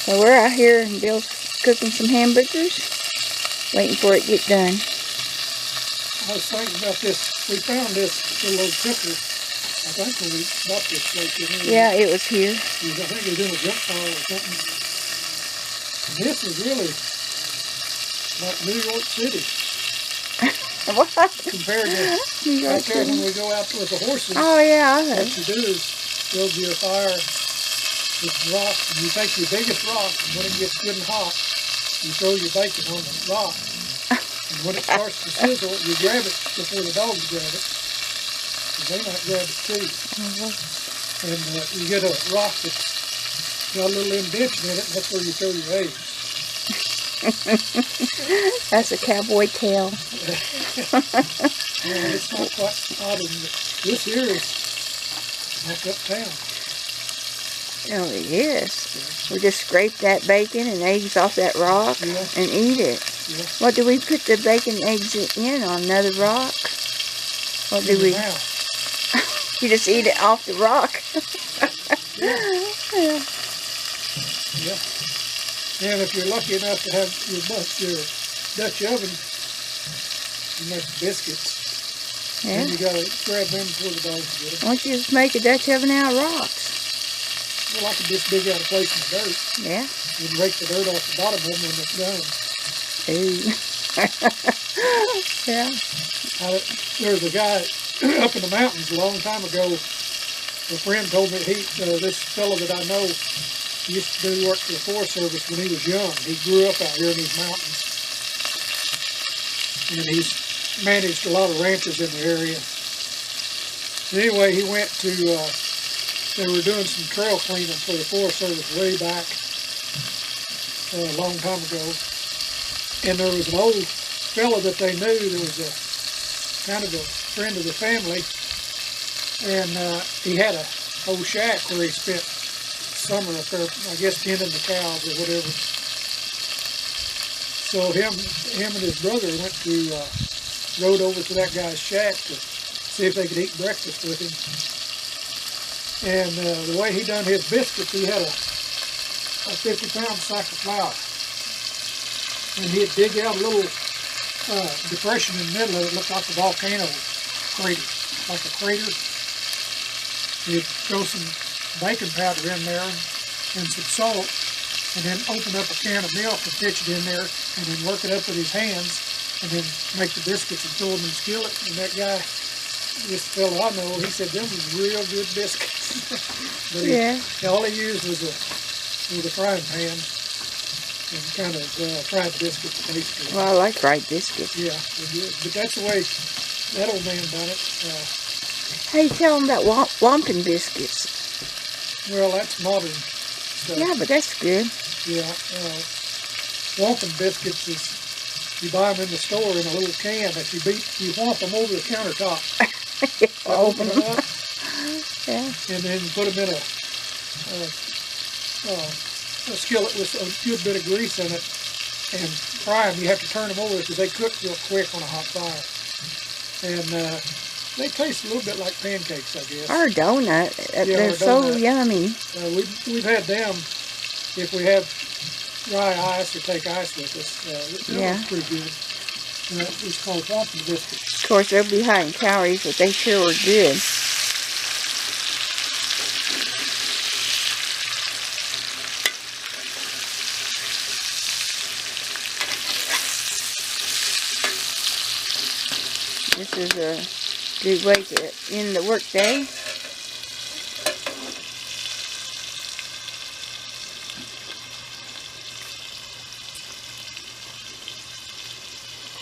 So we're out here and Bill's cooking some hamburgers, waiting for it to get done. I was thinking about this. We found this little cooker. I think when we bought this place, yeah, it was here. I think it was in a junk pile or something. And this is really like New York City. What? Compared to right there when we go out with the horses. Oh, yeah. What you do is build your fire with rock, and you take your biggest rock, and when it gets good and hot, you throw your bacon on the rock. And when it starts to sizzle, you grab it before the dogs grab it. Because they might grab it too. And you get a rock that's got a little indentation in it, and that's where you throw your eggs. That's a cowboy tale. Yeah, it's not quite modern, but this here is like uptown. Oh, it is. We just scrape that bacon and eggs off that rock and eat it. Yeah. What do we put the bacon eggs in on? Another rock? What do we? You just eat it off the rock. Yeah. Yeah. And if you're lucky enough to have your Dutch oven, you make biscuits. Yeah. And you gotta grab them before the dogs get them. Why don't you just make a Dutch oven out of rocks? Well, I could just dig out a place in the dirt. Yeah. And rake the dirt off the bottom of them when it's done. Ooh. Yeah. There's a guy up in the mountains a long time ago. A friend told me this fellow that I know used to do work for the Forest Service when he was young. He grew up out here in these mountains. And he's managed a lot of ranches in the area. Anyway, he went to they were doing some trail cleaning for the Forest Service way back a long time ago. And there was an old fella that they knew that was a kind of a friend of the family. And he had a old shack where he spent summer up there, I guess tending the cows or whatever. So him and his brother rode over to that guy's shack to see if they could eat breakfast with him. And the way he done his biscuits, he had a 50-pound sack of flour. And he'd dig out a little depression in the middle of it, looked like a volcano crater, like a crater. He'd throw some baking powder in there and some salt, and then open up a can of milk and pitch it in there, and then work it up with his hands, and then make the biscuits and throw them in the skillet. And that guy, this fellow I know, he said them was real good biscuits. But all he used was a frying pan and kind of fried biscuits basically. Well, I like fried biscuits. Yeah, they're good. But that's the way that old man done it. Hey, tell them about wampum biscuits. Well, that's modern stuff. Yeah, but that's good. Yeah. Wampum biscuits is, you buy them in the store in a little can. If you wamp them over the countertop. Open them up. Yeah. And then put them in a skillet with a good bit of grease in it and fry them. You have to turn them over because they cook real quick on a hot fire. And they taste a little bit like pancakes, I guess. Or a donut. They're so yummy. We've had them if we have dry ice or take ice with us. They're pretty good. It's called wampum biscuits. Of course, they'll be high in calories, but they sure are good. This is a good way to end the work day.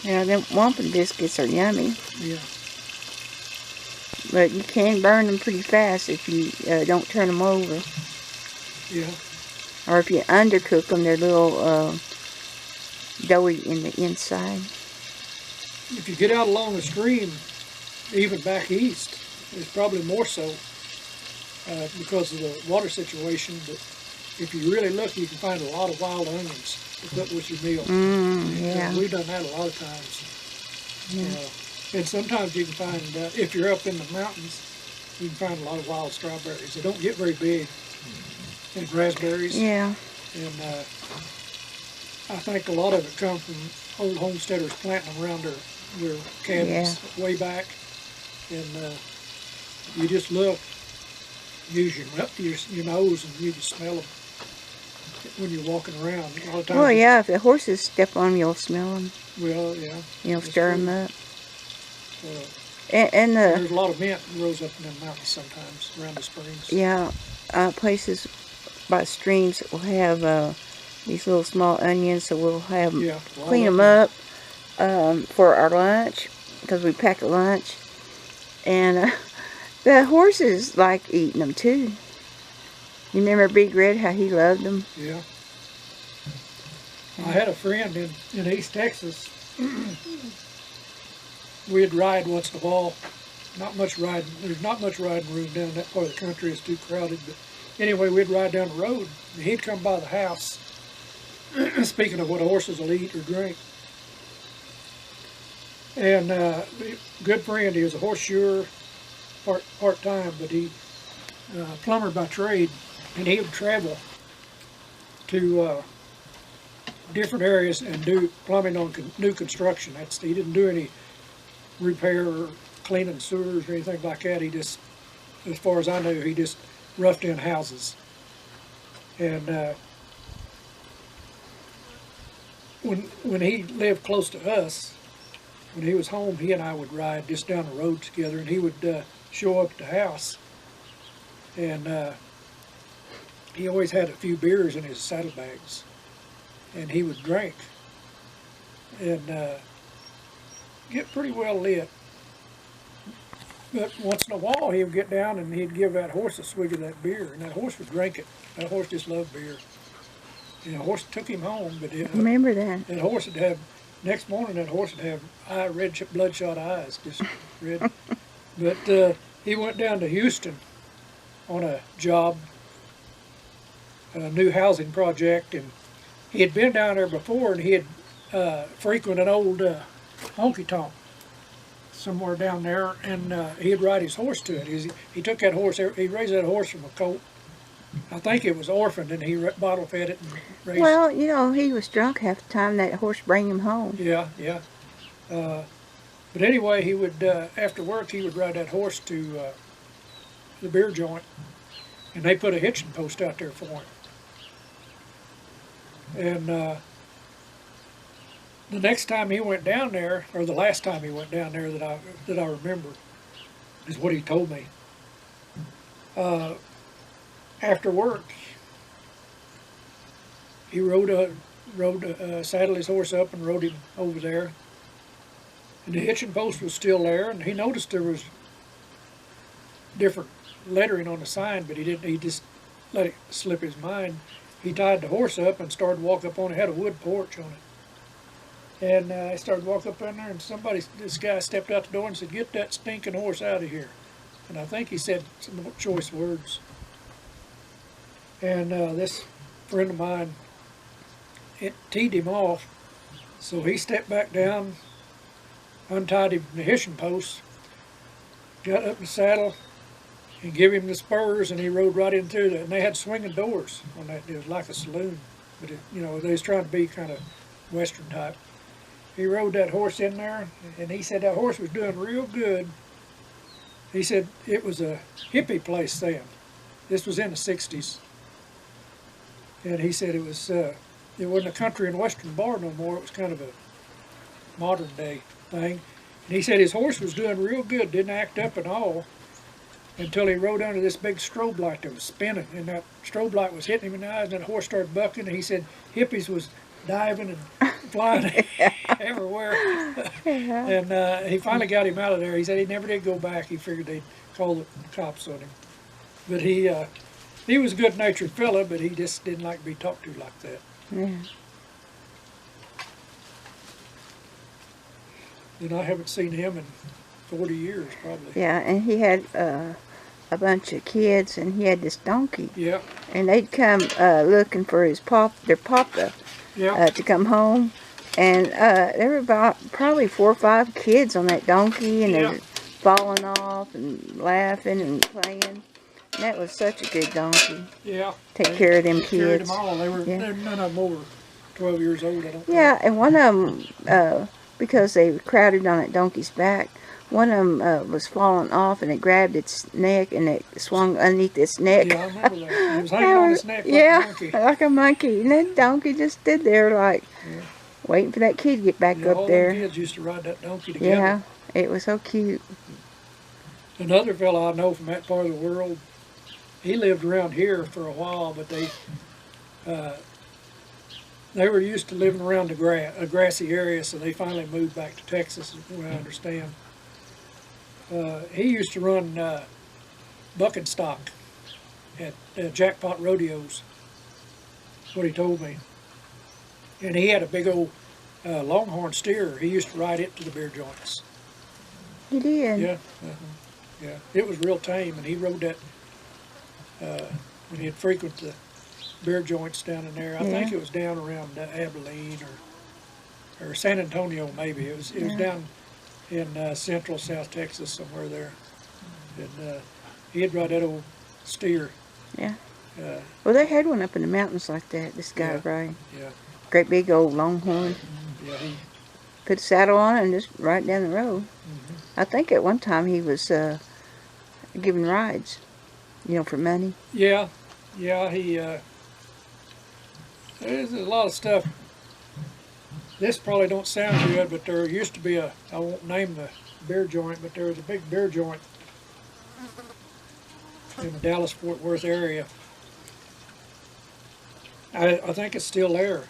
Yeah, them wampum biscuits are yummy. Yeah. But you can burn them pretty fast if you don't turn them over. Yeah. Or if you undercook them, they're a little doughy in the inside. If you get out along the stream, even back east, it's probably more so because of the water situation. But if you really look, you can find a lot of wild onions to put with your meal. Yeah. We've done that a lot of times. Yeah. And sometimes you can find, if you're up in the mountains, you can find a lot of wild strawberries. They don't get very big. And raspberries. Yeah. And I think a lot of it come from old homesteaders planting them around their cabins way back. And you just look, use your nose, and you just smell them when you're walking around. A lot of times. Well, yeah, if the horses step on them, you'll smell them. Well, yeah. You'll stir them up. And there's a lot of mint that grows up in them mountains sometimes, around the springs. Yeah, places by streams will have these little small onions, so we'll have them, clean them up for our lunch, because we pack a lunch. And the horses like eating them too. You remember Big Red, how he loved them? Yeah. I had a friend in East Texas. We'd ride once in a while. Not much riding. There's not much riding room down that part of the country. It's too crowded. But anyway, we'd ride down the road, and he'd come by the house. Speaking of what horses will eat or drink. And good friend, he was a horseshoer, part-time, but he plumber by trade, and he would travel to different areas and do plumbing on new construction. He didn't do any repair or cleaning sewers or anything like that. He just, as far as I knew, he just roughed in houses. And when he lived close to us, when he was home, he and I would ride just down the road together, and he would show up at the house, and he always had a few beers in his saddlebags, and he would drink and get pretty well lit. But once in a while, he would get down and he'd give that horse a swig of that beer, and that horse would drink it. That horse just loved beer. And the horse took him home, but remember that. That horse would have, next morning, that horse would have red bloodshot eyes, just red. But he went down to Houston on a job, a new housing project, and he had been down there before, and he had frequented an old honky-tonk somewhere down there, and he'd ride his horse to it. He took that horse, he raised that horse from a colt. I think it was orphaned, and he bottle fed it and raised. Well, you know, he was drunk half the time that horse bring him home. Yeah, yeah. But anyway, he would, after work, he would ride that horse to the beer joint, and they put a hitching post out there for him. And the next time he went down there, or the last time he went down there that I remember, is what he told me. After work, he saddled his horse up and rode him over there. And the hitching post was still there, and he noticed there was different lettering on the sign, but he just let it slip his mind. He tied the horse up and started walking up on it. It had a wood porch on it. And I started walking up in there, and this guy stepped out the door and said, "Get that stinking horse out of here." And I think he said some choice words. And this friend of mine, it teed him off, so he stepped back down, untied him from the hitching post, got up in the saddle, and gave him the spurs, and he rode right into it. And they had swinging doors on that. It was like a saloon, but they was trying to be kind of Western type. He rode that horse in there, and he said that horse was doing real good. He said it was a hippie place then. This was in the 60s. And he said it wasn't a country and western bar no more. It was kind of a modern day thing. And he said his horse was doing real good, didn't act up at all, until he rode under this big strobe light that was spinning. And that strobe light was hitting him in the eyes, and that horse started bucking. And he said hippies was diving and flying everywhere. And he finally got him out of there. He said he never did go back. He figured they'd call the cops on him. But he was a good-natured fella, but he just didn't like to be talked to like that. Yeah. And I haven't seen him in 40 years, probably. Yeah, and he had a bunch of kids, and he had this donkey. Yeah. And they'd come looking for their papa to come home. And there were about probably 4 or 5 kids on that donkey, and they were falling off and laughing and playing. That was such a good donkey. Yeah. Take care of them Carried kids. them all. They were none of them over 12 years old, I don't think. Yeah, and one of them, because they crowded on that donkey's back, one of them was falling off, and it grabbed its neck, and it swung underneath its neck. Yeah, I remember that. It was hanging on its neck like a monkey. Like a monkey. And that donkey just stood there like, waiting for that kid to get back up all there. All the kids used to ride that donkey together. Yeah, it was so cute. Another fellow I know from that part of the world, he lived around here for a while, but they were used to living around a grassy area, so they finally moved back to Texas, is what I understand. He used to run bucking stock at jackpot rodeos. That's what he told me. And he had a big old longhorn steer. He used to ride it to the beer joints. He did? Yeah. Yeah. It was real tame, and he rode that when he'd frequent the beer joints down in there. I think it was down around Abilene or San Antonio, maybe. It was down in central South Texas, somewhere there. And he'd ride that old steer. Yeah. Well, they had one up in the mountains like that, this guy, right? Yeah. Great big old longhorn. Yeah, he put a saddle on it and just ride down the road. I think at one time he was giving rides, for money. Yeah, he, there's a lot of stuff. This probably don't sound good, but there used to be I won't name the beer joint, but there was a big beer joint in the Dallas-Fort Worth area. I think it's still there,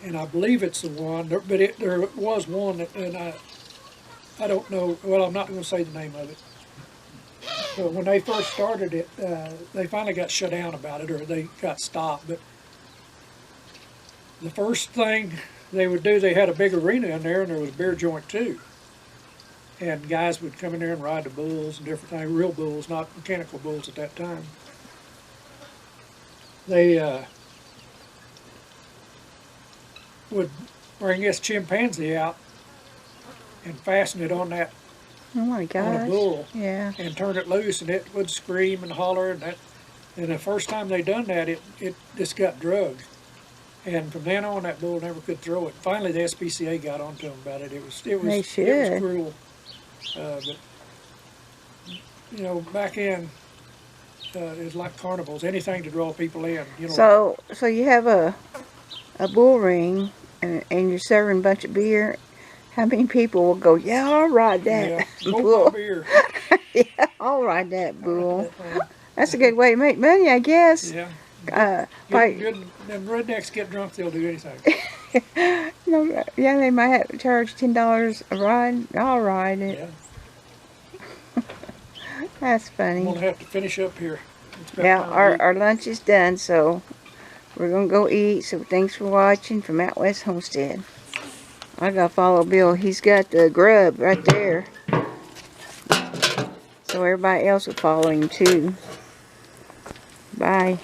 and I believe it's the one, but there was one that, and I don't know, well, I'm not going to say the name of it. But when they first started it, they finally got shut down about it, or they got stopped. But the first thing they would do, they had a big arena in there, and there was a beer joint too. And guys would come in there and ride the bulls and different things, real bulls, not mechanical bulls at that time. They would bring this chimpanzee out and fasten it on that Oh my gosh. on a bull, and turn it loose, and it would scream and holler. And the first time they done that, it just got drugged. And from then on, that bull never could throw it. Finally, the SPCA got onto them about it. It was cruel. But back in, it was like carnivals, anything to draw people in. So you have a bull ring, and you're serving a bunch of beer. How many people will go, yeah, I'll ride that bull. Beer. Yeah, I'll ride that bull. That's a good way to make money, I guess. Yeah. Them rednecks get drunk, they'll do anything. They might have to charge $10 a ride. I'll ride it. Yeah. That's funny. I'm going to have to finish up here. Now, our lunch is done, so we're going to go eat. So thanks for watching from Out West Homestead. I got to follow Bill. He's got the grub right there. So everybody else will follow him too. Bye.